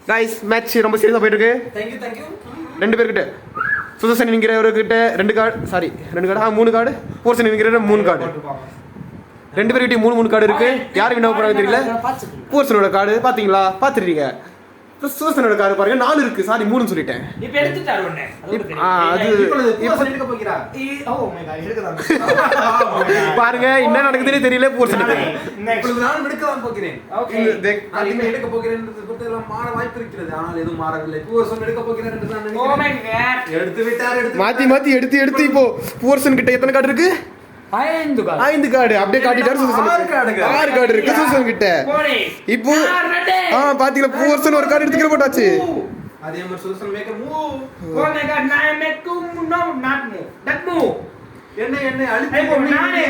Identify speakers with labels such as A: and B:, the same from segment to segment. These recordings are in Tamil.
A: கைஸ் மேட்ச் ரொம்ப சீரியஸாக போயிட்டு இருக்கு.
B: தேங்க்யூ
A: ரெண்டு பேர்கிட்ட சுதர்சன் என்கிறவர்கிட்ட 2 கார்டு, சாரி 2 கார்டு, 3 கார்டு, போர்சன் என்கிற 3 கார்டு. 2 பேர்கிட்ட 3 கார்டு இருக்கு. யார் வின் ஆக போறாங்க தெரியல. போர்சனோட கார்டு பாத்தீங்களா, பாத்துறீங்க. சுதர்சனோட கார்டு பாருங்க 4 இருக்கு, சாரி 3ன்னு சொல்லிட்டேன்.
B: இப்போ எடுத்துட்டாரு ஒண்ணே.
A: அது
B: இப்போ எடுக்க போகிறா. ஓ மை காட் எடுக்கறாங்க.
A: பாருங்க என்ன நடக்குதுன்னே தெரியல. போர்சனுக்கு
B: இப்போ நான் எடுக்க போகிறேன். ஓகே நான் எடுக்க போகிறேன்ன்றது பத்திலாம் மாற வாய்ப்பு இருக்கிறது. ஆனால் எதுவும் மாறவில்லை. போர்சன் எடுக்க போகிறேன் என்று நான் நினைக்கிறேன். ஓ மை காட் எடுத்து விட்டார்.
A: மாத்தி எடுத்து இப்போ போர்சன் கிட்ட எத்தனை கார்டு இருக்கு? 5 கார்டு அப்படியே காட்டிட்டாரு. 6 கார்டு இருக்கு சுதர்சன் கிட்ட. இப்போ பாத்தீங்களா போர்சன் ஒரு கார்டு எடுத்துக்கிற போட்டாச்சு.
B: அதே மாதிரி Sudarshan make move. Oh my god நான் make no not move that move என்ன அழுத்தி நானே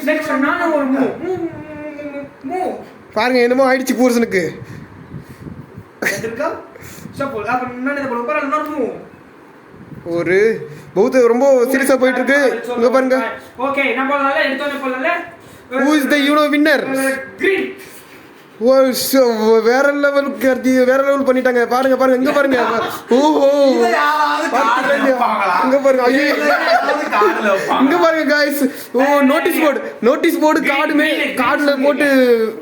B: நெக்ஸ்ட் நானே ஒரு மூவ்
A: பாருங்க என்னமோ ஆயிடுச்சு போர்சனுக்கு.
B: இருக்கா சப்போஸ் அப்ப நான் என்ன பண்ணுவேன் பரவாயில்லை நாட் மூவ்.
A: ஒரு बहुत ரொம்ப சீரியஸா போயிட்டு இருக்கு. இங்க பாருங்க.
B: ஓகே நான் போறல எடுத்தோனே போறல.
A: who is the winner?
B: green.
A: ஓ வேற லெவல் கர்தி வேற லெவல் பண்ணிட்டாங்க. பாருங்க இங்க பாருங்க. ஓஹோ இங்க பாருங்க. ஐயோ இங்க பாருங்க गाइस. ஓ நோட்டீஸ் போர்டு கார்டுல போட்டு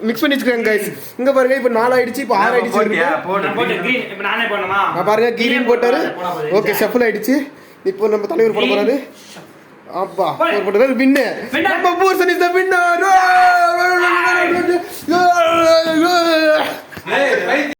A: மிக்ஸ் பண்ணி வச்சிருக்காங்க गाइस. இங்க பாருங்க இப்போ 4 ஆயிடுச்சு, இப்போ 6 ஆயிடுச்சு.
B: போட்டு green இப்போ நானே போடணுமா?
A: பாருங்க கிரீன் போட்டாரு. ஓகே ஷஃபிள் ஆயிடுச்சு. இப்போ நம்ம தலைவர் போட போறாரு. அப்பா போடுறது வின். நம்ம போர்சன் இஸ் தி வின்னர்.